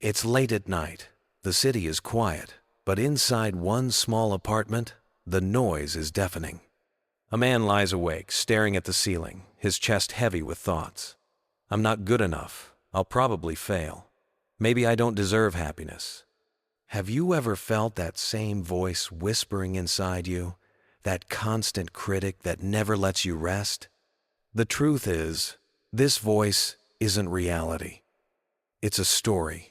It's late at night. The city is quiet, but inside one small apartment, the noise is deafening. A man lies awake, staring at the ceiling, his chest heavy with thoughts. I'm not good enough. I'll probably fail. Maybe I don't deserve happiness. Have you ever felt that same voice whispering inside you? That constant critic that never lets you rest? The truth is, this voice isn't reality. It's a story.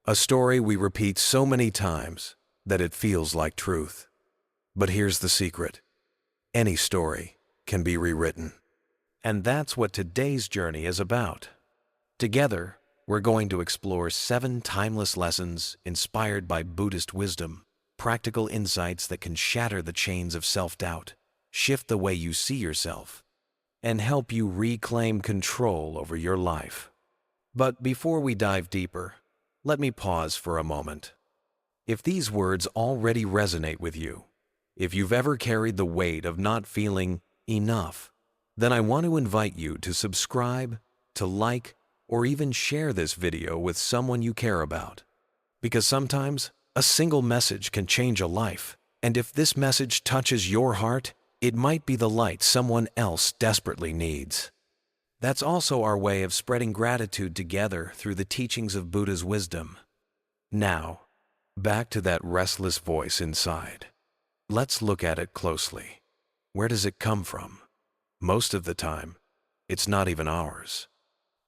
A story we repeat so many times that it feels like truth. But here's the secret. Any story can be rewritten. And that's what today's journey is about. Together, we're going to explore 7 timeless lessons inspired by Buddhist wisdom, practical insights that can shatter the chains of self-doubt, shift the way you see yourself, and help you reclaim control over your life. But before we dive deeper, let me pause for a moment. If these words already resonate with you, if you've ever carried the weight of not feeling enough, then I want to invite you to subscribe, to like, or even share this video with someone you care about. Because sometimes, a single message can change a life, and if this message touches your heart, it might be the light someone else desperately needs. That's also our way of spreading gratitude together through the teachings of Buddha's wisdom. Now, back to that restless voice inside. Let's look at it closely. Where does it come from? Most of the time, it's not even ours.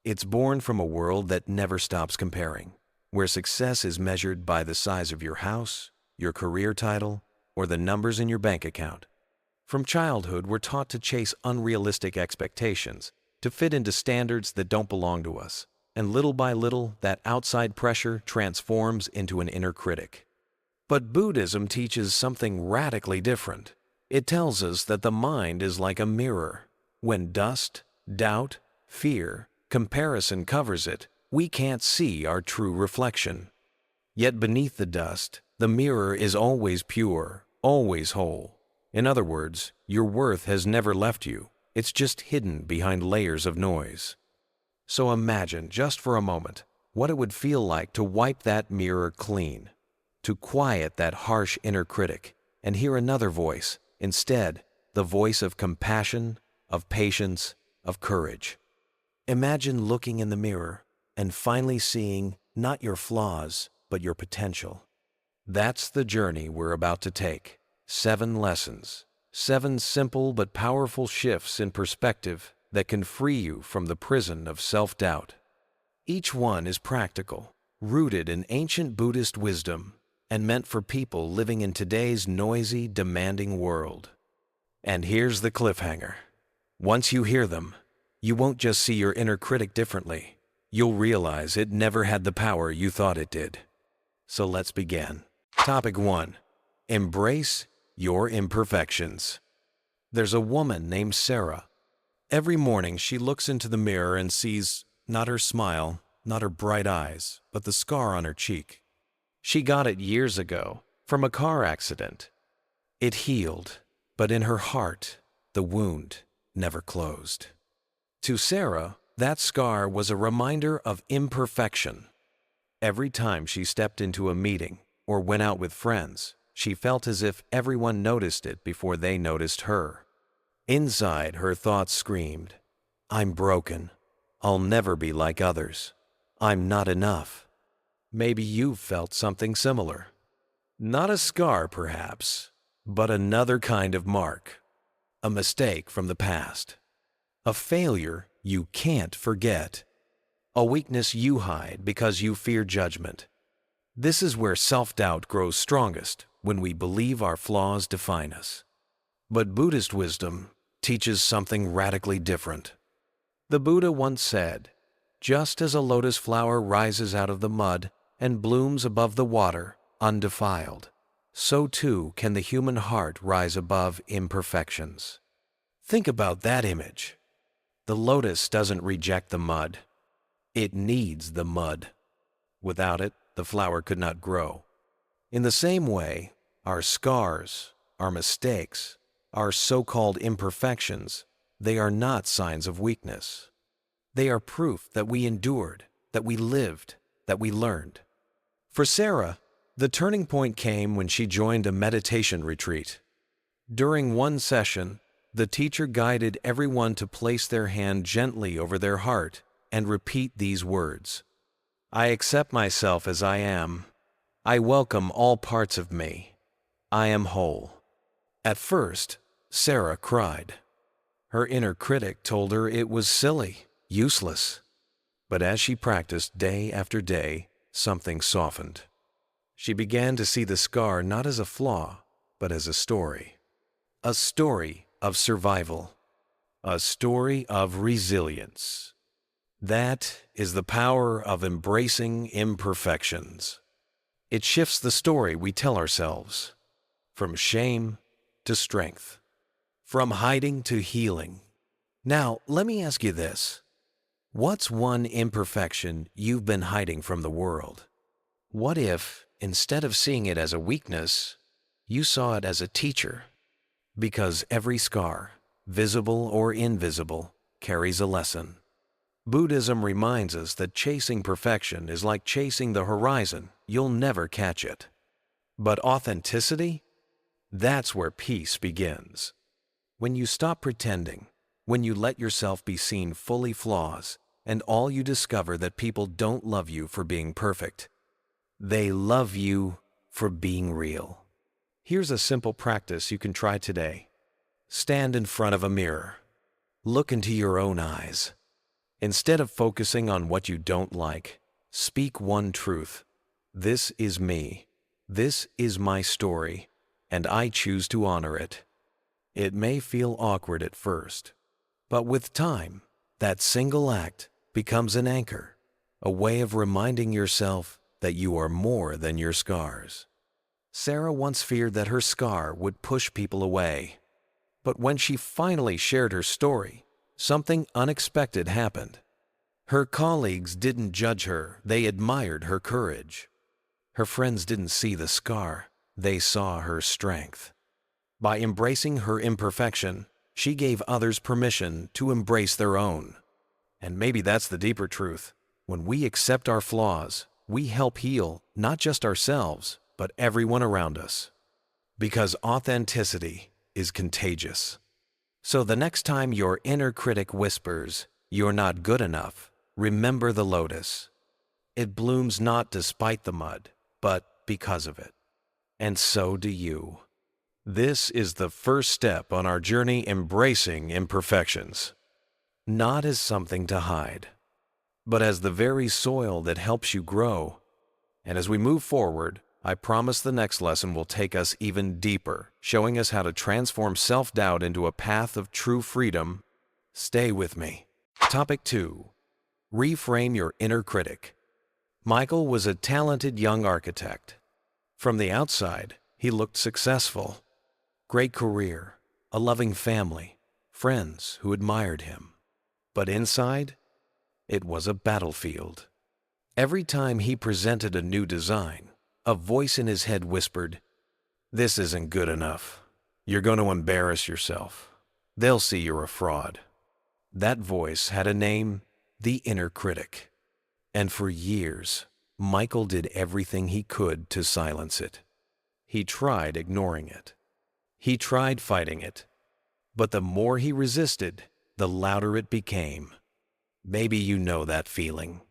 It's born from a world that never stops comparing, where success is measured by the size of your house, your career title, or the numbers in your bank account. From childhood, we're taught to chase unrealistic expectations, to fit into standards that don't belong to us, and little by little, that outside pressure transforms into an inner critic. But Buddhism teaches something radically different. It tells us that the mind is like a mirror. When dust, doubt, fear, comparison covers it, we can't see our true reflection. Yet beneath the dust, the mirror is always pure, always whole. In other words, your worth has never left you. It's just hidden behind layers of noise. So imagine, just for a moment, what it would feel like to wipe that mirror clean, to quiet that harsh inner critic, and hear another voice, instead, the voice of compassion, of patience, of courage. Imagine looking in the mirror and finally seeing not your flaws, but your potential. That's the journey we're about to take. 7 lessons, 7 simple but powerful shifts in perspective that can free you from the prison of self-doubt. Each one is practical, rooted in ancient Buddhist wisdom, and meant for people living in today's noisy, demanding world. And here's the cliffhanger. Once you hear them, you won't just see your inner critic differently. You'll realize it never had the power you thought it did. So let's begin. Topic 1. Embrace your imperfections. There's a woman named Sarah. Every morning she looks into the mirror and sees not her smile, not her bright eyes, but the scar on her cheek. She got it years ago from a car accident. It healed, but in her heart, the wound never closed. To Sarah, that scar was a reminder of imperfection. Every time she stepped into a meeting or went out with friends, she felt as if everyone noticed it before they noticed her. Inside, her thoughts screamed, "I'm broken. I'll never be like others. I'm not enough." Maybe you've felt something similar. Not a scar, perhaps, but another kind of mark. A mistake from the past. A failure you can't forget. A weakness you hide because you fear judgment. This is where self-doubt grows strongest, when we believe our flaws define us. But Buddhist wisdom teaches something radically different. The Buddha once said, "Just as a lotus flower rises out of the mud and blooms above the water, undefiled, so too can the human heart rise above imperfections." Think about that image. The lotus doesn't reject the mud. It needs the mud. Without it, the flower could not grow. In the same way, our scars, our mistakes, our so-called imperfections, they are not signs of weakness. They are proof that we endured, that we lived, that we learned. For Sarah, the turning point came when she joined a meditation retreat. During one session, the teacher guided everyone to place their hand gently over their heart and repeat these words: "I accept myself as I am. I welcome all parts of me. I am whole." At first, Sarah cried. Her inner critic told her it was silly, useless. But as she practiced day after day, something softened. She began to see the scar not as a flaw, but as a story. A story of survival. A story of resilience. That is the power of embracing imperfections. It shifts the story we tell ourselves, from shame to strength, from hiding to healing. Now, let me ask you this. What's one imperfection you've been hiding from the world? What if, instead of seeing it as a weakness, you saw it as a teacher? Because every scar, visible or invisible, carries a lesson. Buddhism reminds us that chasing perfection is like chasing the horizon. You'll never catch it. But authenticity? That's where peace begins. When you stop pretending, when you let yourself be seen fully flaws, and all you discover that people don't love you for being perfect. They love you for being real. Here's a simple practice you can try today. Stand in front of a mirror. Look into your own eyes. Instead of focusing on what you don't like, speak one truth. This is me. This is my story, and I choose to honor it. It may feel awkward at first, but with time, that single act becomes an anchor, a way of reminding yourself that you are more than your scars. Sarah once feared that her scar would push people away. But when she finally shared her story, something unexpected happened. Her colleagues didn't judge her, they admired her courage. Her friends didn't see the scar, they saw her strength. By embracing her imperfection, she gave others permission to embrace their own. And maybe that's the deeper truth. When we accept our flaws, we help heal not just ourselves, but everyone around us. Because authenticity is contagious. So the next time your inner critic whispers, "You're not good enough," remember the lotus. It blooms not despite the mud, but because of it. And so do you. This is the first step on our journey embracing imperfections. Not as something to hide, but as the very soil that helps you grow. And as we move forward, I promise the next lesson will take us even deeper, showing us how to transform self-doubt into a path of true freedom. Stay with me. Topic 2. Reframe your inner critic. Michael was a talented young architect. From the outside, he looked successful. Great career, a loving family, friends who admired him. But inside, it was a battlefield. Every time he presented a new design, a voice in his head whispered, "This isn't good enough. You're going to embarrass yourself. They'll see you're a fraud." That voice had a name, the inner critic. And for years, Michael did everything he could to silence it. He tried ignoring it. He tried fighting it. But the more he resisted, the louder it became. Maybe you know that feeling.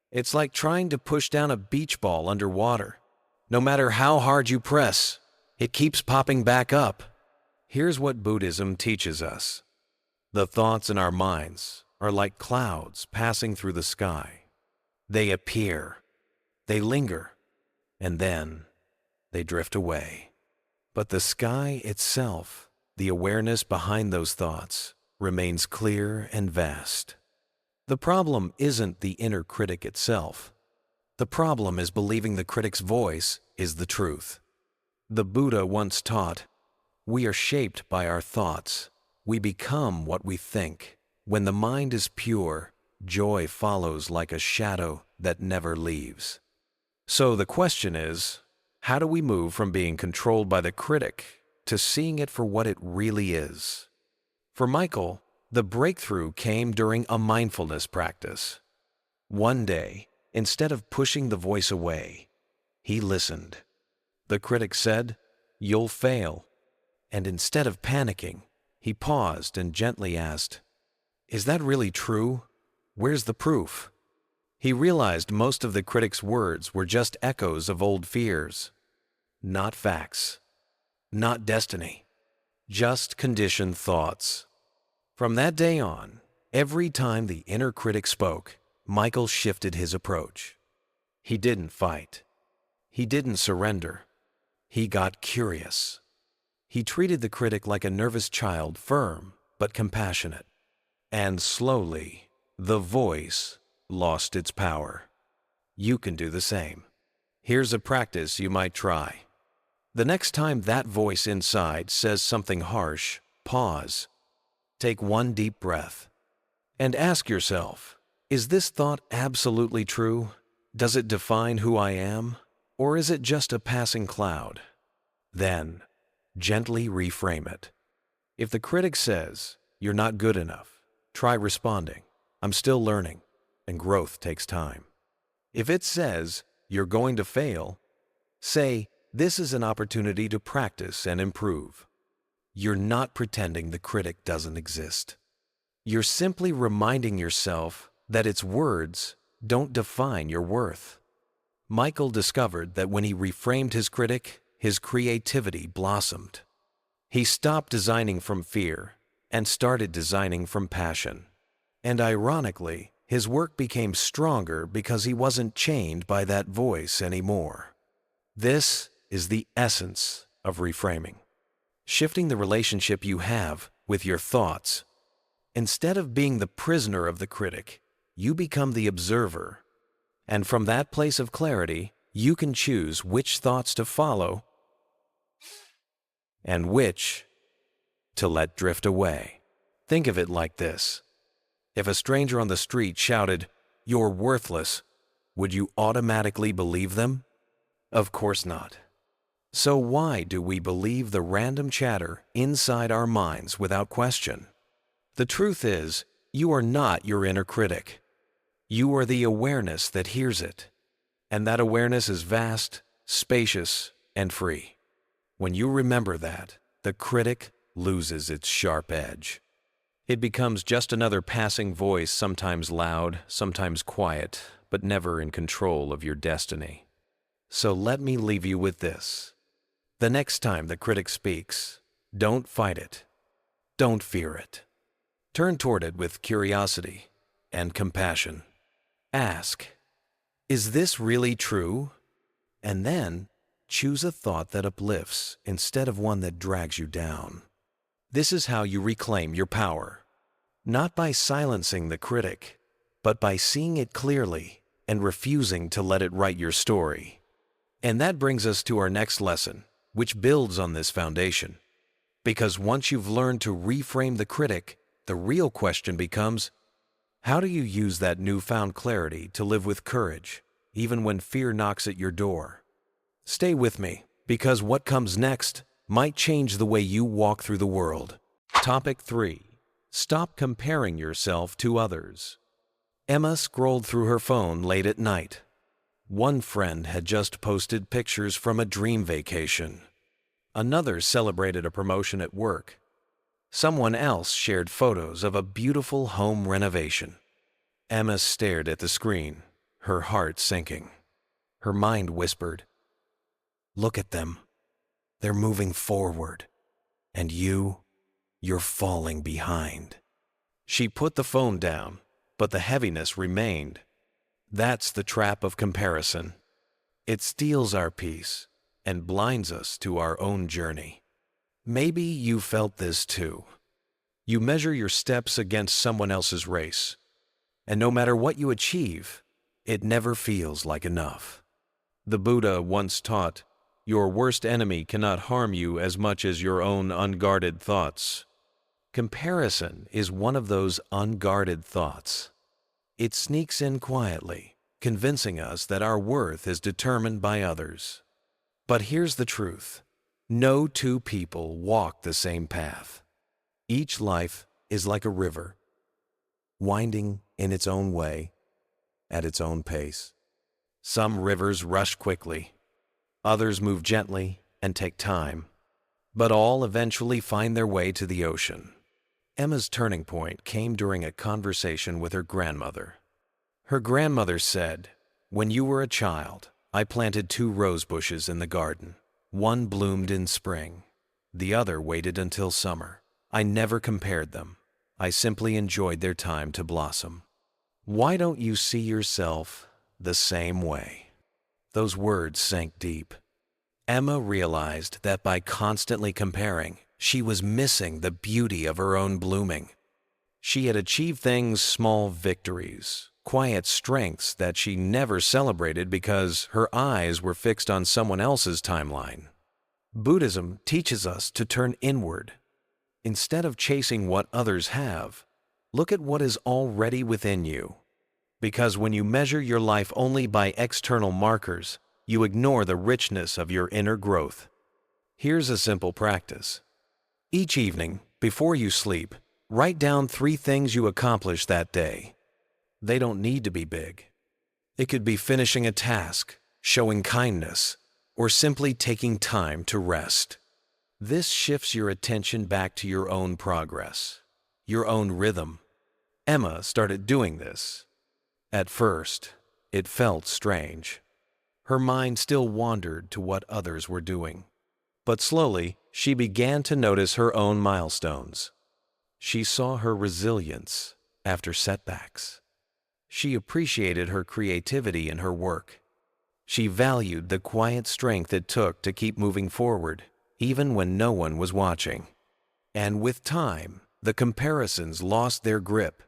It's like trying to push down a beach ball underwater. No matter how hard you press, it keeps popping back up. Here's what Buddhism teaches us. The thoughts in our minds are like clouds passing through the sky. They appear, they linger, and then they drift away. But the sky itself, the awareness behind those thoughts, remains clear and vast. The problem isn't the inner critic itself. The problem is believing the critic's voice is the truth. The Buddha once taught, "We are shaped by our thoughts. We become what we think. When the mind is pure, joy follows like a shadow that never leaves." So the question is, how do we move from being controlled by the critic to seeing it for what it really is? For Michael, the breakthrough came during a mindfulness practice. One day, instead of pushing the voice away, He listened. The critic said, "You'll fail." And instead of panicking, he paused and gently asked, "Is that really true? Where's the proof?" He realized most of the critic's words were just echoes of old fears. Not facts. Not destiny. Just conditioned thoughts. From that day on, every time the inner critic spoke, Michael shifted his approach. He didn't fight. He didn't surrender. He got curious. He treated the critic like a nervous child, firm but compassionate. And slowly, the voice lost its power. You can do the same. Here's a practice you might try. The next time that voice inside says something harsh, pause. Take one deep breath. And ask yourself, is this thought absolutely true? Does it define who I am? Or is it just a passing cloud? Then, gently reframe it. If the critic says, "You're not good enough," try responding, "I'm still learning, and growth takes time." If it says, "You're going to fail," say, "This is an opportunity to practice and improve." You're not pretending the critic doesn't exist. You're simply reminding yourself that its words don't define your worth. Michael discovered that when he reframed his critic, his creativity blossomed. He stopped designing from fear and started designing from passion. And ironically, his work became stronger because he wasn't chained by that voice anymore. This is the essence of reframing. Shifting the relationship you have with your thoughts. Instead of being the prisoner of the critic, you become the observer. And from that place of clarity, you can choose which thoughts to follow and which to let drift away. Think of it like this. If a stranger on the street shouted, "You're worthless," would you automatically believe them? Of course not. So why do we believe the random chatter inside our minds without question? The truth is, you are not your inner critic. You are the awareness that hears it. And that awareness is vast, spacious, and free. When you remember that, the critic loses its sharp edge. It becomes just another passing voice, sometimes loud, sometimes quiet, but never in control of your destiny. So let me leave you with this. The next time the critic speaks, don't fight it. Don't fear it. Turn toward it with curiosity and compassion. Ask, "Is this really true?" And then choose a thought that uplifts instead of one that drags you down. This is how you reclaim your power. Not by silencing the critic, but by seeing it clearly and refusing to let it write your story. And that brings us to our next lesson, which builds on this foundation. Because once you've learned to reframe the critic, the real question becomes, how do you use that newfound clarity to live with courage, even when fear knocks at your door? Stay with me, because what comes next might change the way you walk through the world. Topic 3. Stop comparing yourself to others. Emma scrolled through her phone late at night. One friend had just posted pictures from a dream vacation. Another celebrated a promotion at work. Someone else shared photos of a beautiful home renovation. Emma stared at the screen, her heart sinking. Her mind whispered, "Look at them. They're moving forward. And you're falling behind." She put the phone down, but the heaviness remained. That's the trap of comparison. It steals our peace and blinds us to our own journey. Maybe you felt this too. You measure your steps against someone else's race, and no matter what you achieve, it never feels like enough. The Buddha once taught, "Your worst enemy cannot harm you as much as your own unguarded thoughts." Comparison is one of those unguarded thoughts. It sneaks in quietly, convincing us that our worth is determined by others. But here's the truth. No two people walk the same path. Each life is like a river, winding in its own way, at its own pace. Some rivers rush quickly, Others move gently and take time, but all eventually find their way to the ocean. Emma's turning point came during a conversation with her grandmother. Her grandmother said, "When you were a child, I planted 2 rose bushes in the garden. One bloomed in spring. The other waited until summer. I never compared them. I simply enjoyed their time to blossom." Why don't you see yourself the same way? Those words sank deep. Emma realized that by constantly comparing, she was missing the beauty of her own blooming. She had achieved things, small victories, quiet strengths that she never celebrated because her eyes were fixed on someone else's timeline. Buddhism teaches us to turn inward. Instead of chasing what others have, look at what is already within you. Because when you measure your life only by external markers, you ignore the richness of your inner growth. Here's a simple practice. Each evening, before you sleep, write down 3 things you accomplished that day. They don't need to be big. It could be finishing a task, showing kindness, or simply taking time to rest. This shifts your attention back to your own progress, your own rhythm. Emma started doing this. At first, it felt strange. Her mind still wandered to what others were doing. But slowly, she began to notice her own milestones. She saw her resilience after setbacks. She appreciated her creativity in her work. She valued the quiet strength it took to keep moving forward, even when no one was watching. And with time, the comparisons lost their grip.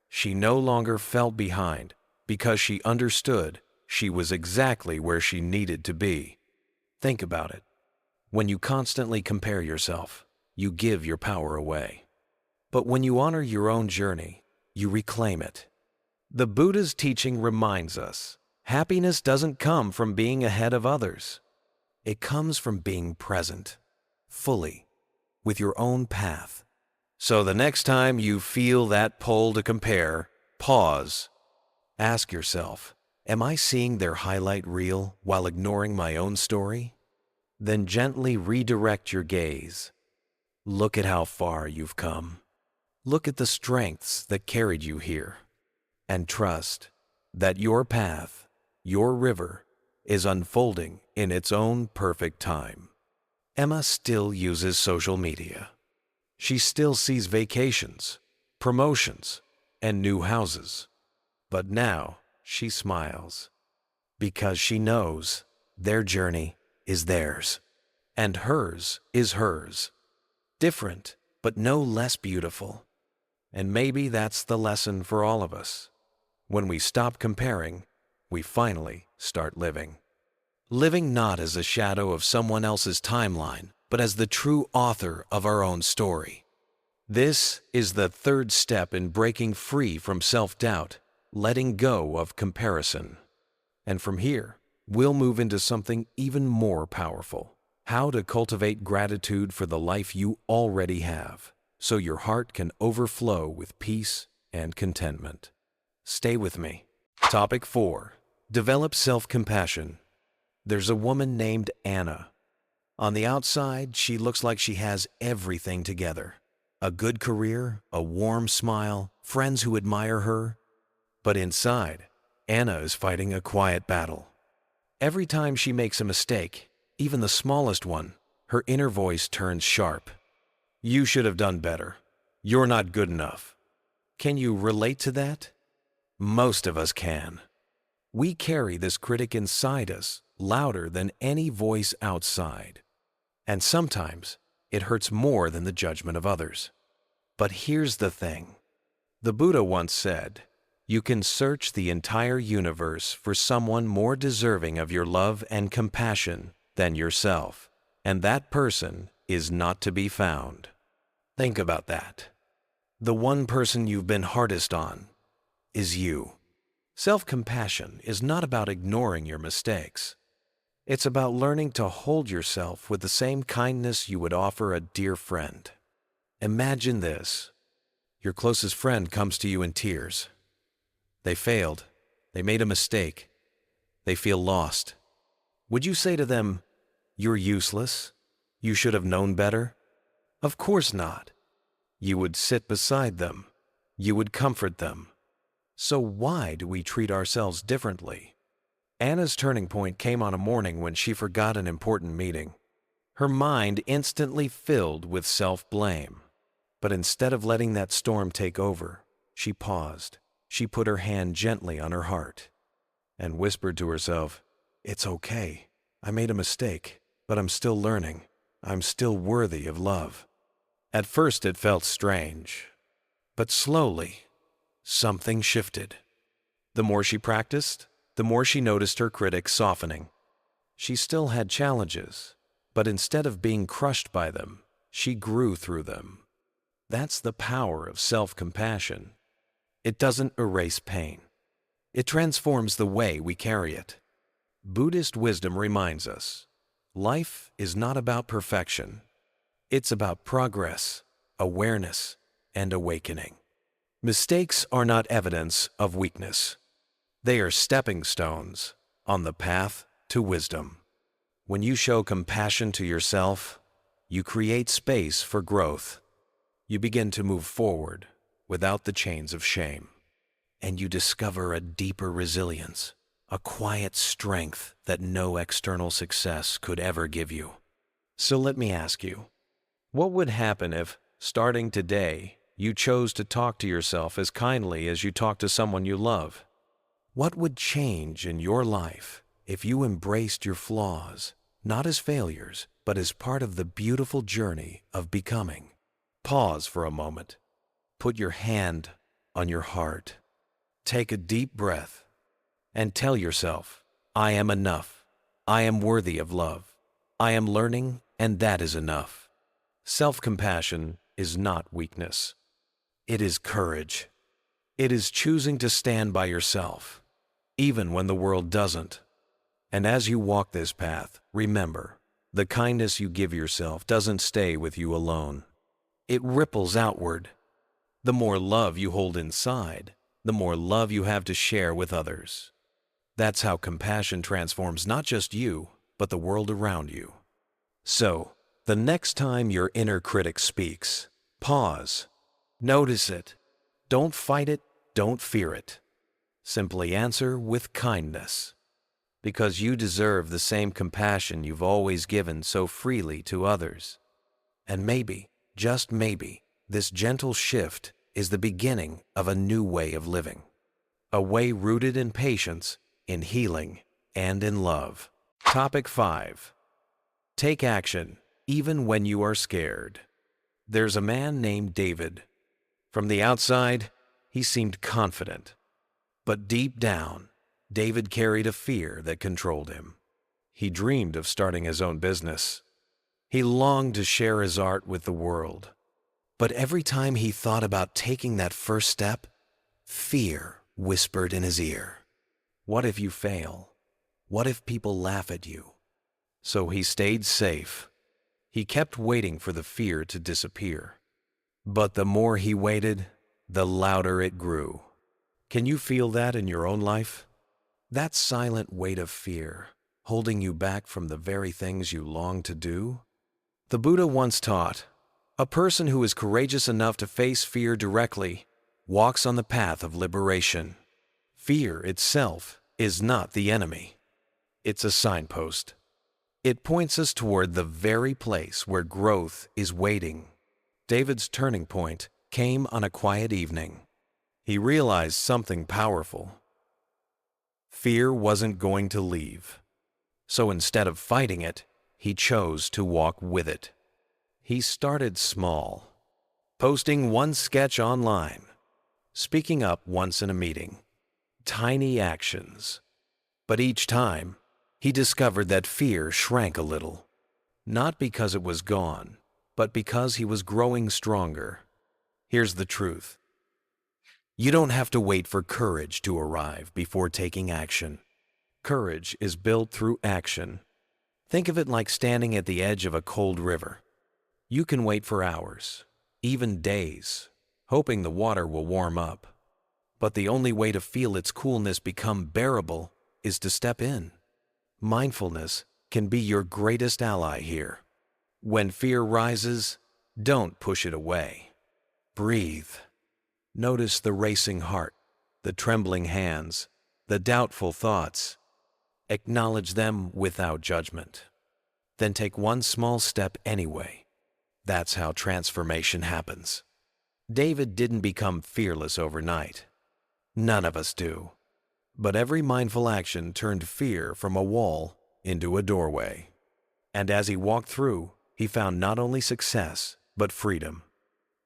She no longer felt behind because she understood she was exactly where she needed to be. Think about it. When you constantly compare yourself, you give your power away. But when you honor your own journey, you reclaim it. The Buddha's teaching reminds us, happiness doesn't come from being ahead of others. It comes from being present, fully, with your own path. So the next time you feel that pull to compare, pause. Ask yourself, am I seeing their highlight reel while ignoring my own story? Then gently redirect your gaze. Look at how far you've come. Look at the strengths that carried you here. And trust that your path, your river, is unfolding in its own perfect time. Emma still uses social media. She still sees vacations, promotions, and new houses. But now she smiles because she knows their journey is theirs and hers is hers. Different, but no less beautiful. And maybe that's the lesson for all of us. When we stop comparing, we finally start living. Living not as a shadow of someone else's timeline, but as the true author of our own story. This is the 3rd step in breaking free from self-doubt, letting go of comparison. And from here, we'll move into something even more powerful. How to cultivate gratitude for the life you already have, so your heart can overflow with peace and contentment. Stay with me. Topic 4. Develop self-compassion. There's a woman named Anna. On the outside, she looks like she has everything together. A good career, a warm smile, friends who admire her. But inside, Anna is fighting a quiet battle. Every time she makes a mistake, even the smallest one, her inner voice turns sharp. You should have done better. You're not good enough. Can you relate to that? Most of us can. We carry this critic inside us, louder than any voice outside. And sometimes, it hurts more than the judgment of others. But here's the thing. The Buddha once said, you can search the entire universe for someone more deserving of your love and compassion than yourself, and that person is not to be found. Think about that. The one person you've been hardest on is you. Self-compassion is not about ignoring your mistakes. It's about learning to hold yourself with the same kindness you would offer a dear friend. Imagine this. Your closest friend comes to you in tears. They failed. They made a mistake. They feel lost. Would you say to them, "You're useless. You should have known better"? Of course not. You would sit beside them. You would comfort them. So why do we treat ourselves differently? Anna's turning point came on a morning when she forgot an important meeting. Her mind instantly filled with self-blame. But instead of letting that storm take over, she paused. She put her hand gently on her heart and whispered to herself, "It's okay. I made a mistake, but I'm still learning. I'm still worthy of love." At first it felt strange, but slowly, something shifted. The more she practiced, the more she noticed her critics softening. She still had challenges, but instead of being crushed by them, she grew through them. That's the power of self-compassion. It doesn't erase pain. It transforms the way we carry it. Buddhist wisdom reminds us, life is not about perfection. It's about progress, awareness, and awakening. Mistakes are not evidence of weakness. They are stepping stones on the path to wisdom. When you show compassion to yourself, you create space for growth. You begin to move forward without the chains of shame. And you discover a deeper resilience, a quiet strength that no external success could ever give you. So let me ask you, what would happen if, starting today, you chose to talk to yourself as kindly as you talk to someone you love? What would change in your life if you embraced your flaws, not as failures, but as part of the beautiful journey of becoming? Pause for a moment. Put your hand on your heart. Take a deep breath and tell yourself, "I am enough. I am worthy of love. I am learning, and that is enough." Self-compassion is not weakness. It is courage. It is choosing to stand by yourself, even when the world doesn't. And as you walk this path, remember, the kindness you give yourself doesn't stay with you alone. It ripples outward. The more love you hold inside, the more love you have to share with others. That's how compassion transforms not just you, but the world around you. So, the next time your inner critic speaks, pause. Notice it. Don't fight it. Don't fear it. Simply answer with kindness, because you deserve the same compassion you've always given so freely to others. And maybe, just maybe, this gentle shift is the beginning of a new way of living. A way rooted in patience, in healing, and in love. Topic 5. Take action, even when you are scared. There's a man named David. From the outside, he seemed confident. But deep down, David carried a fear that controlled him. He dreamed of starting his own business. He longed to share his art with the world. But every time he thought about taking that first step, fear whispered in his ear. What if you fail? What if people laugh at you? So he stayed safe. He kept waiting for the fear to disappear. But the more he waited, the louder it grew. Can you feel that in your own life? That silent weight of fear, holding you back from the very things you long to do? The Buddha once taught, a person who is courageous enough to face fear directly walks on the path of liberation. Fear itself is not the enemy. It's a signpost. It points us toward the very place where growth is waiting. David's turning point came on a quiet evening. He realized something powerful. Fear wasn't going to leave. So instead of fighting it, he chose to walk with it. He started small, posting one sketch online, speaking up once in a meeting. Tiny actions. But each time, he discovered that fear shrank a little. Not because it was gone, but because he was growing stronger. Here's the truth. You don't have to wait for courage to arrive before taking action. Courage is built through action. Think of it like standing at the edge of a cold river. You can wait for hours, even days, hoping the water will warm up. But the only way to feel its coolness become bearable is to step in. Mindfulness can be your greatest ally here. When fear rises, don't push it away. Breathe. Notice the racing heart, the trembling hands, the doubtful thoughts. Acknowledge them without judgment. Then take one small step anyway. That's how transformation happens. David didn't become fearless overnight. None of us do. But every mindful action turned fear from a wall into a doorway. And as he walked through, he found not only success, but freedom.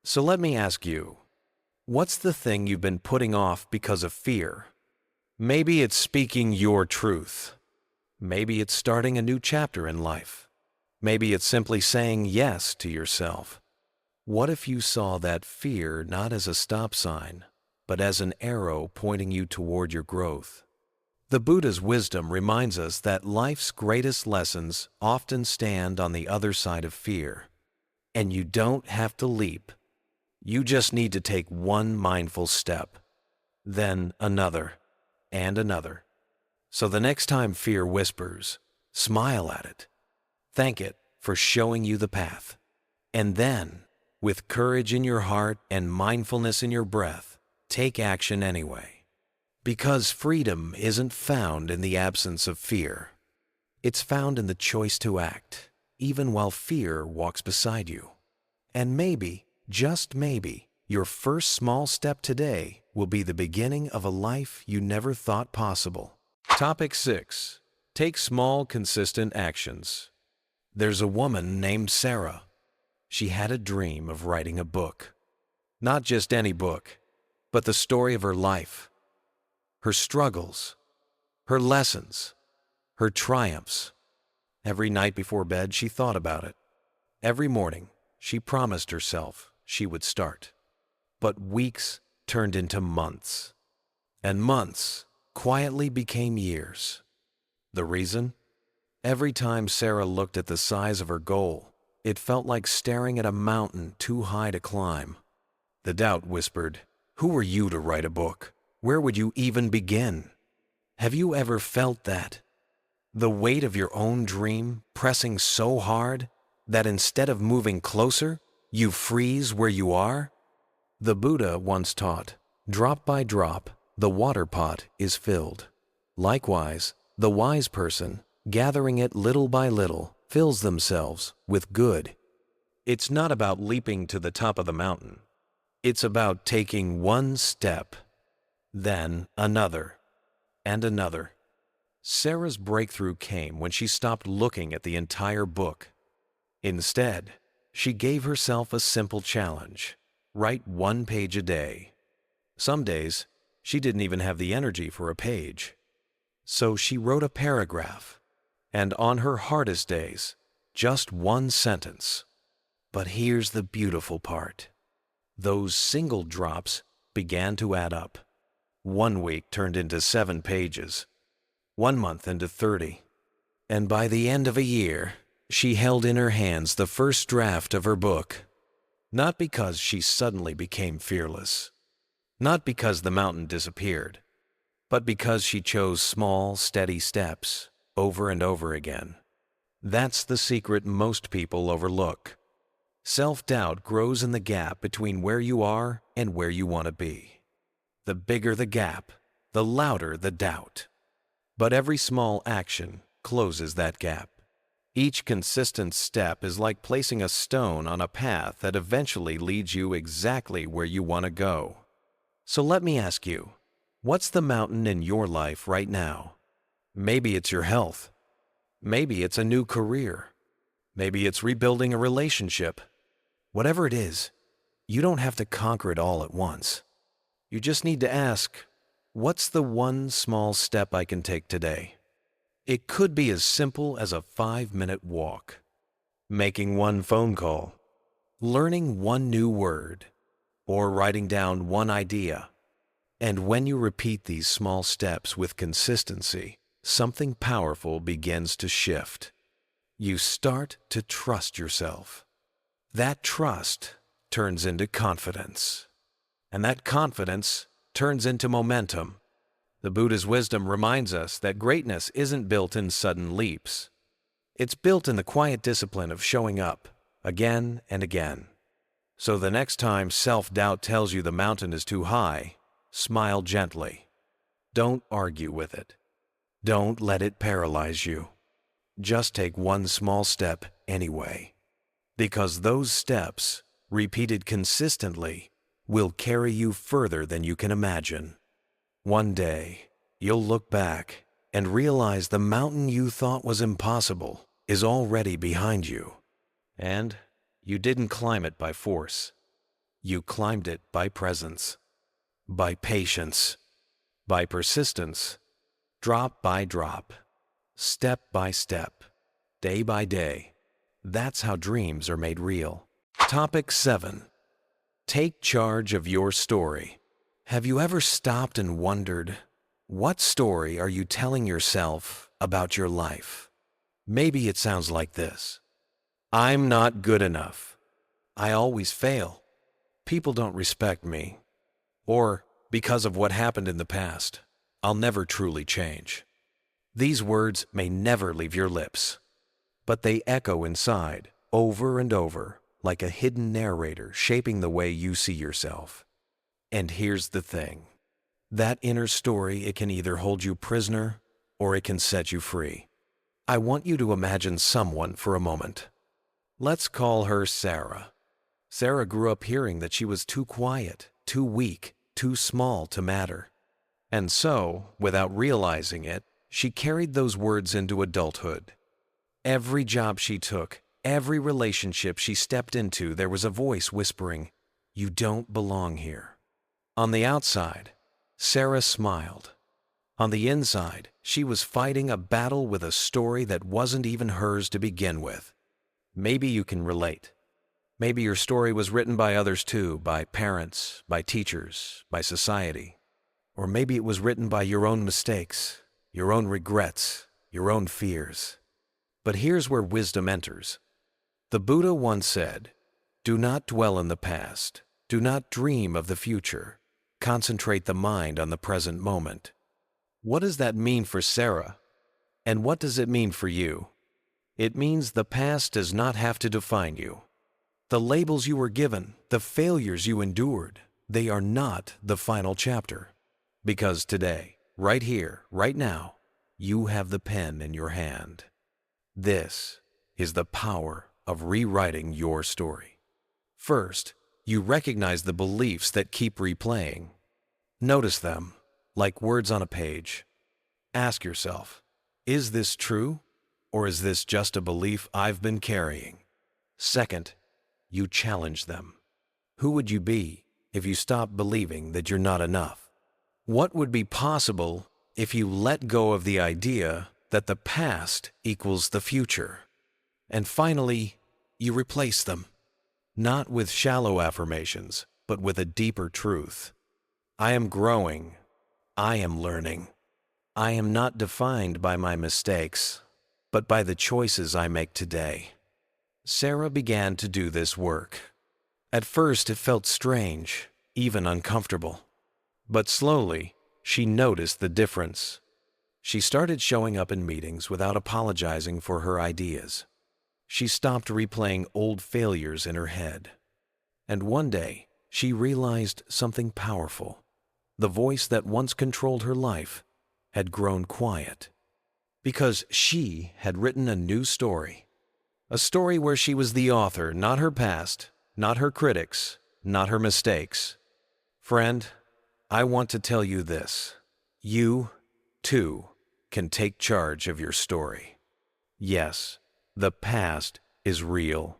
So let me ask you, what's the thing you've been putting off because of fear? Maybe it's speaking your truth. Maybe it's starting a new chapter in life. Maybe it's simply saying yes to yourself. What if you saw that fear not as a stop sign, but as an arrow pointing you toward your growth? The Buddha's wisdom reminds us that life's greatest lessons often stand on the other side of fear. And you don't have to leap. You just need to take one mindful step, then another, and another. So the next time fear whispers, smile at it. Thank it for showing you the path. And then, with courage in your heart and mindfulness in your breath, take action anyway. Because freedom isn't found in the absence of fear. It's found in the choice to act, even while fear walks beside you. And maybe, just maybe, your first small step today will be the beginning of a life you never thought possible. Topic 6. Take small, consistent actions. There's a woman named Sarah. She had a dream of writing a book. Not just any book, but the story of her life. Her struggles, her lessons, her triumphs. Every night before bed, she thought about it. Every morning, she promised herself she would start. But weeks turned into months, and months quietly became years. The reason? Every time Sarah looked at the size of her goal, it felt like staring at a mountain too high to climb. The doubt whispered, "Who are you to write a book? Where would you even begin?" Have you ever felt that? The weight of your own dream pressing so hard that instead of moving closer, you freeze where you are? The Buddha once taught, drop by drop, the water pot is filled. Likewise, the wise person, gathering it little by little, fills themselves with good. It's not about leaping to the top of the mountain. It's about taking one step, then another, and another. Sarah's breakthrough came when she stopped looking at the entire book. Instead, she gave herself a simple challenge: write 1 page a day. Some days, she didn't even have the energy for a page. So she wrote a paragraph, and on her hardest days, just 1 sentence. But here's the beautiful part. Those single drops began to add up. 1 week turned into 7 pages, 1 month into 30. And by the end of a year, she held in her hands the first draft of her book. Not because she suddenly became fearless, not because the mountain disappeared, but because she chose small, steady steps over and over again. That's the secret most people overlook. Self-doubt grows in the gap between where you are and where you want to be. The bigger the gap, the louder the doubt. But every small action closes that gap. Each consistent step is like placing a stone on a path that eventually leads you exactly where you want to go. So let me ask you, what's the mountain in your life right now? Maybe it's your health. Maybe it's a new career. Maybe it's rebuilding a relationship. Whatever it is, you don't have to conquer it all at once. You just need to ask, what's the one small step I can take today? It could be as simple as a 5-minute walk, making 1 phone call, learning 1 new word, or writing down 1 idea. And when you repeat these small steps with consistency, something powerful begins to shift. You start to trust yourself. That trust turns into confidence. And that confidence turns into momentum. The Buddha's wisdom reminds us that greatness isn't built in sudden leaps. It's built in the quiet discipline of showing up, again and again. So the next time self-doubt tells you the mountain is too high, smile gently. Don't argue with it. Don't let it paralyze you. Just take one small step anyway. Because those steps, repeated consistently, will carry you further than you can imagine. One day, you'll look back and realize the mountain you thought was impossible is already behind you. And you didn't climb it by force. You climbed it by presence, by patience, by persistence, drop by drop, step by step, day by day. That's how dreams are made real. Topic 7. Take charge of your story. Have you ever stopped and wondered, what story are you telling yourself about your life? Maybe it sounds like this. I'm not good enough. I always fail. People don't respect me. Or, because of what happened in the past, I'll never truly change. These words may never leave your lips, but they echo inside, over and over, like a hidden narrator shaping the way you see yourself. And here's the thing. That inner story, it can either hold you prisoner or it can set you free. I want you to imagine someone for a moment. Let's call her Sarah. Sarah grew up hearing that she was too quiet, too weak, too small to matter. And so, without realizing it, she carried those words into adulthood. Every job she took, every relationship she stepped into, there was a voice whispering, "You don't belong here." On the outside, Sarah smiled. On the inside, she was fighting a battle with a story that wasn't even hers to begin with. Maybe you can relate. Maybe your story was written by others too, by parents, by teachers, by society. Or maybe it was written by your own mistakes, your own regrets, your own fears. But here's where wisdom enters. The Buddha once said, "Do not dwell in the past. Do not dream of the future. Concentrate the mind on the present moment." What does that mean for Sarah? And what does it mean for you? It means the past does not have to define you. The labels you were given, the failures you endured, they are not the final chapter. Because today, right here, right now, you have the pen in your hand. This is the power of rewriting your story. First, you recognize the beliefs that keep replaying. Notice them, like words on a page. Ask yourself, is this true, or is this just a belief I've been carrying? Second, you challenge them. Who would you be if you stopped believing that you're not enough? What would be possible if you let go of the idea that the past equals the future? And finally, you replace them. Not with shallow affirmations, but with a deeper truth. I am growing. I am learning. I am not defined by my mistakes, but by the choices I make today. Sarah began to do this work. At first, it felt strange, even uncomfortable. But slowly, she noticed the difference. She started showing up in meetings without apologizing for her ideas. She stopped replaying old failures in her head. And one day, she realized something powerful. The voice that once controlled her life had grown quiet. Because she had written a new story. A story where she was the author, not her past, not her critics, not her mistakes. Friend, I want to tell you this. You, too, can take charge of your story. Yes, the past is real.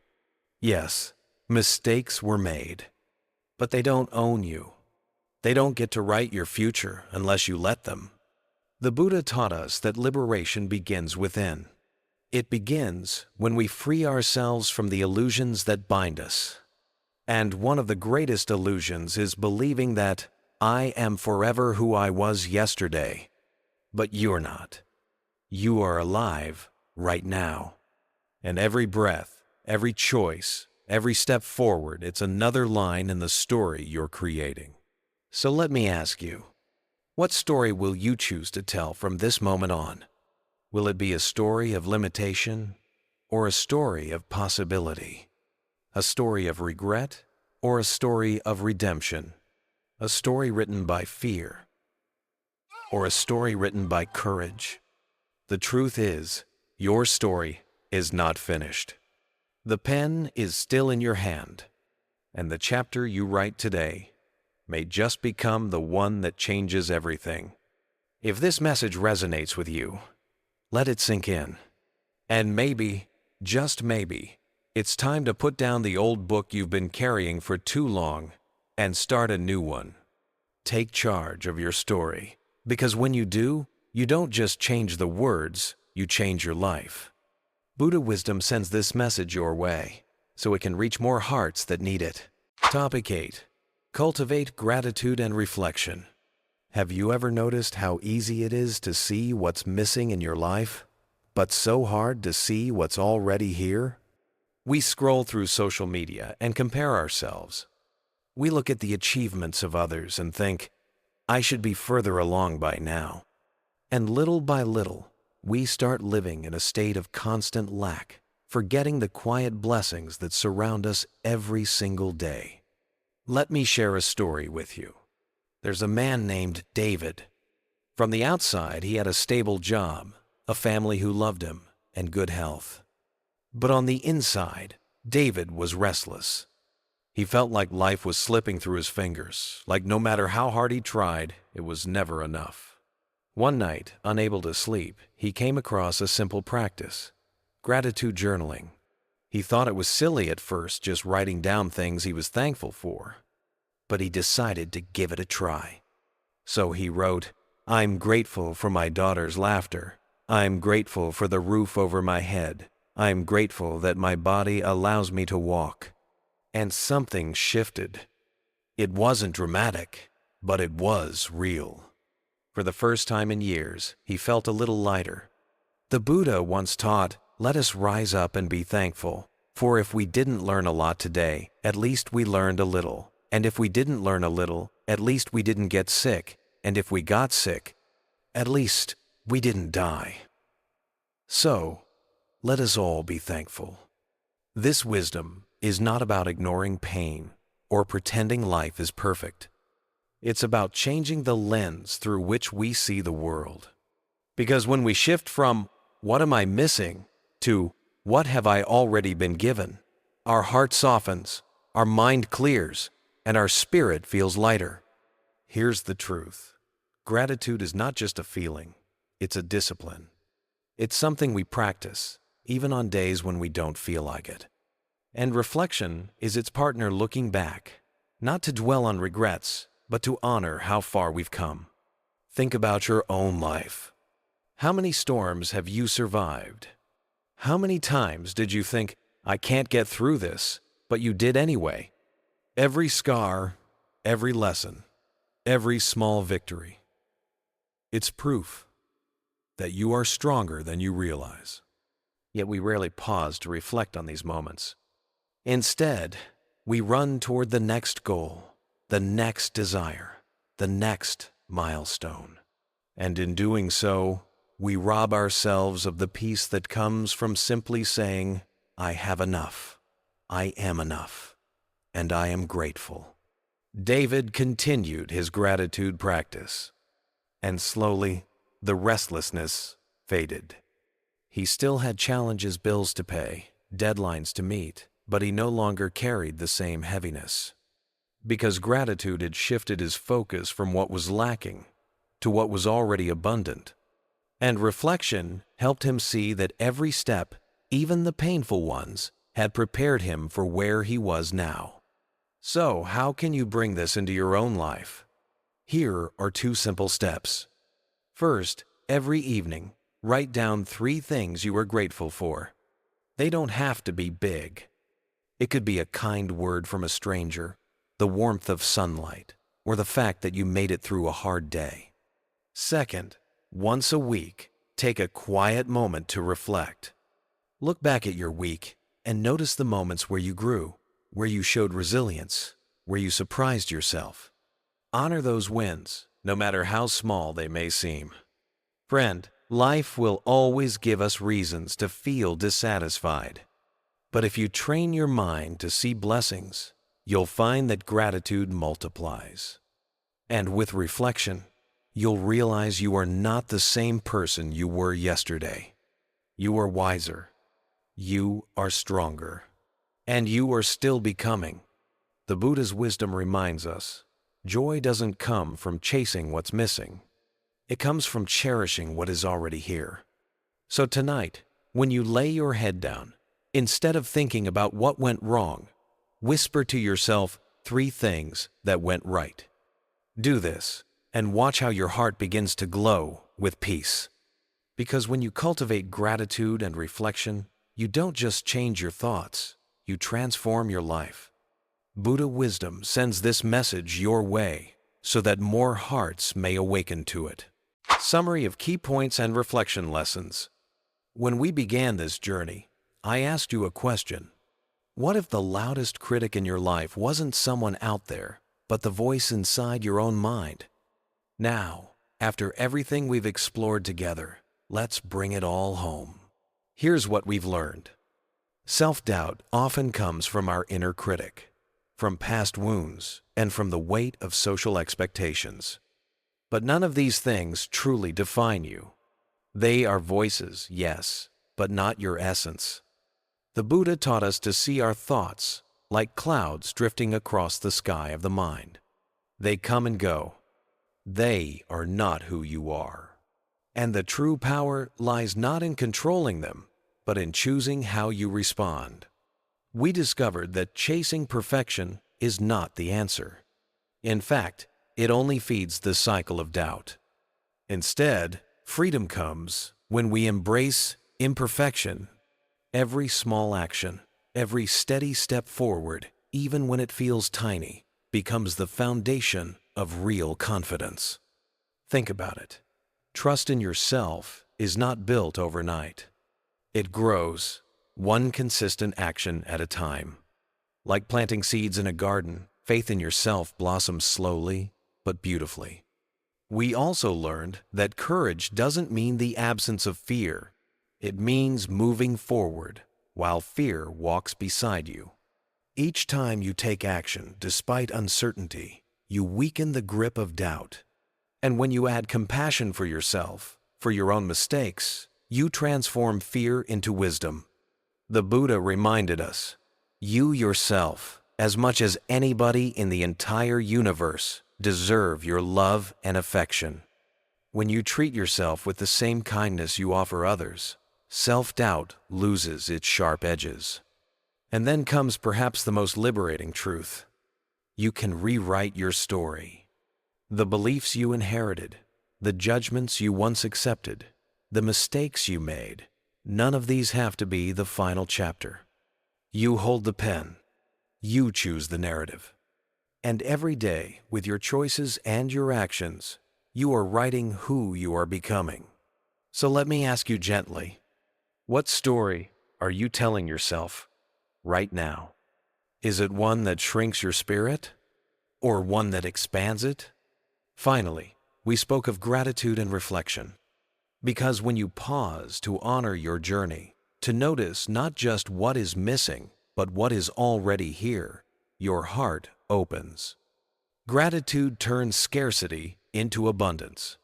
Yes, mistakes were made. But they don't own you. They don't get to write your future unless you let them. The Buddha taught us that liberation begins within. It begins when we free ourselves from the illusions that bind us. And one of the greatest illusions is believing that I am forever who I was yesterday. But you're not. You are alive right now. And every breath, every choice, every step forward, it's another line in the story you're creating. So let me ask you, What story will you choose to tell from this moment on? Will it be a story of limitation or a story of possibility? A story of regret or a story of redemption? A story written by fear or a story written by courage? The truth is, your story is not finished. The pen is still in your hand, and the chapter you write today may just become the one that changes everything. If this message resonates with you, let it sink in. And maybe, just maybe, it's time to put down the old book you've been carrying for too long and start a new one. Take charge of your story, because when you do, you don't just change the words, you change your life. Buddhist Wisdom sends this message your way, so it can reach more hearts that need it. Topic 8. Cultivate gratitude and reflection. Have you ever noticed how easy it is to see what's missing in your life, but so hard to see what's already here? We scroll through social media and compare ourselves. We look at the achievements of others and think, I should be further along by now. And little by little, we start living in a state of constant lack, forgetting the quiet blessings that surround us every single day. Let me share a story with you. There's a man named David. From the outside, he had a stable job, a family who loved him, and good health. But on the inside, David was restless. He felt like life was slipping through his fingers, like no matter how hard he tried, it was never enough. One night, unable to sleep, he came across a simple practice: gratitude journaling. He thought it was silly at first, just writing down things he was thankful for. But he decided to give it a try. So he wrote, I'm grateful for my daughter's laughter. I'm grateful for the roof over my head. I'm grateful that my body allows me to walk. And something shifted. It wasn't dramatic, but it was real. For the first time in years, he felt a little lighter. The Buddha once taught, let us rise up and be thankful, for if we didn't learn a lot today, at least we learned a little. And if we didn't learn a little, at least we didn't get sick. And if we got sick, at least we didn't die. So, let us all be thankful. This wisdom is not about ignoring pain or pretending life is perfect. It's about changing the lens through which we see the world. Because when we shift from, what am I missing, to, what have I already been given, our heart softens, our mind clears, and our spirit feels lighter. Here's the truth. Gratitude is not just a feeling, it's a discipline. It's something we practice, even on days when we don't feel like it. And reflection is its partner, looking back, not to dwell on regrets, but to honor how far we've come. Think about your own life. How many storms have you survived? How many times did you think, I can't get through this, but you did anyway? Every scar, every lesson, every small victory. It's proof that you are stronger than you realize. Yet we rarely pause to reflect on these moments. Instead, we run toward the next goal, the next desire, the next milestone. And in doing so, we rob ourselves of the peace that comes from simply saying, I have enough, I am enough, and I am grateful. David continued his gratitude practice, and slowly the restlessness faded. He still had challenges, bills to pay, deadlines to meet, but he no longer carried the same heaviness. Because gratitude had shifted his focus from what was lacking to what was already abundant. And reflection helped him see that every step, even the painful ones, had prepared him for where he was now. So, how can you bring this into your own life? Here are 2 simple steps. First, every evening, write down 3 things you are grateful for. They don't have to be big. It could be a kind word from a stranger, the warmth of sunlight, or the fact that you made it through a hard day. Second, once a week, take a quiet moment to reflect. Look back at your week and notice the moments where you grew, where you showed resilience, where you surprised yourself. Honor those wins, no matter how small they may seem. Friend, life will always give us reasons to feel dissatisfied. But if you train your mind to see blessings, you'll find that gratitude multiplies. And with reflection, you'll realize you are not the same person you were yesterday. You are wiser. You are stronger. And you are still becoming. The Buddha's wisdom reminds us, joy doesn't come from chasing what's missing. It comes from cherishing what is already here. So tonight, when you lay your head down, instead of thinking about what went wrong, whisper to yourself 3 things that went right. Do this, and watch how your heart begins to glow with peace. Because when you cultivate gratitude and reflection, you don't just change your thoughts, you transform your life. Buddha wisdom sends this message your way so that more hearts may awaken to it. Summary of key points and reflection lessons. When we began this journey, I asked you a question. What if the loudest critic in your life wasn't someone out there, but the voice inside your own mind? Now, after everything we've explored together, let's bring it all home. Here's what we've learned. Self-doubt often comes from our inner critic, from past wounds, and from the weight of social expectations. But none of these things truly define you. They are voices, yes, but not your essence. The Buddha taught us to see our thoughts like clouds drifting across the sky of the mind. They come and go. They are not who you are. And the true power lies not in controlling them, but in choosing how you respond. We discovered that chasing perfection is not the answer. In fact, it only feeds the cycle of doubt. Instead, freedom comes when we embrace imperfection. Every small action, every steady step forward, even when it feels tiny, becomes the foundation of real confidence. Think about it. Trust in yourself is not built overnight. It grows, one consistent action at a time. Like planting seeds in a garden, faith in yourself blossoms slowly but beautifully. We also learned that courage doesn't mean the absence of fear. It means moving forward while fear walks beside you. Each time you take action despite uncertainty, you weaken the grip of doubt. And when you add compassion for yourself, for your own mistakes, you transform fear into wisdom. The Buddha reminded us, you yourself, as much as anybody in the entire universe, deserve your love and affection. When you treat yourself with the same kindness you offer others, self-doubt loses its sharp edges. And then comes perhaps the most liberating truth. You can rewrite your story. The beliefs you inherited, the judgments you once accepted, the mistakes you made, none of these have to be the final chapter. You hold the pen. You choose the narrative. And every day, with your choices and your actions, you are writing who you are becoming. So let me ask you gently, what story are you telling yourself right now? Is it one that shrinks your spirit, or one that expands it? Finally, we spoke of gratitude and reflection. Because when you pause to honor your journey, to notice not just what is missing, but what is already here, your heart opens. Gratitude turns scarcity into abundance.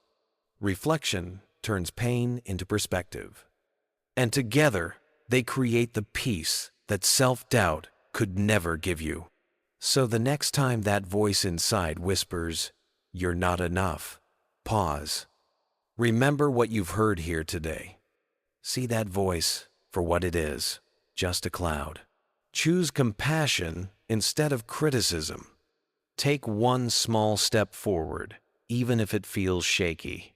Reflection turns pain into perspective. And together, they create the peace that self-doubt could never give you. So the next time that voice inside whispers, "You're not enough," pause. Remember what you've heard here today. See that voice for what it is, just a cloud. Choose compassion instead of criticism. Take one small step forward, even if it feels shaky.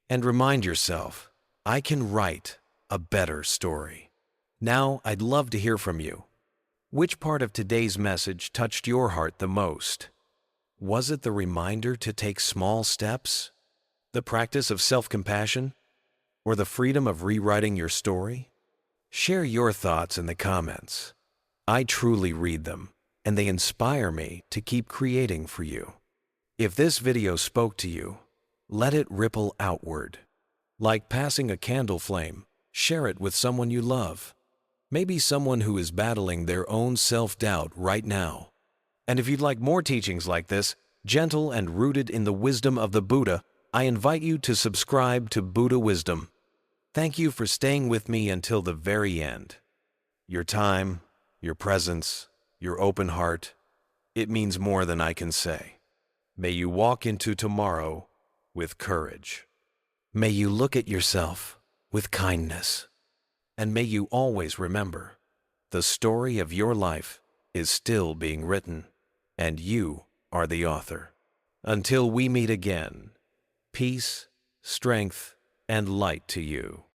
And remind yourself, I can write a better story. Now, I'd love to hear from you. Which part of today's message touched your heart the most? Was it the reminder to take small steps? The practice of self-compassion? Or the freedom of rewriting your story? Share your thoughts in the comments. I truly read them, and they inspire me to keep creating for you. If this video spoke to you, let it ripple outward. Like passing a candle flame, share it with someone you love. Maybe someone who is battling their own self-doubt right now. And if you'd like more teachings like this, gentle and rooted in the wisdom of the Buddha, I invite you to subscribe to Buddha Wisdom. Thank you for staying with me until the very end. Your time, your presence, your open heart, it means more than I can say. May you walk into tomorrow with courage. May you look at yourself with kindness. And may you always remember, the story of your life is still being written, and you are the author. Until we meet again, peace, strength, and light to you.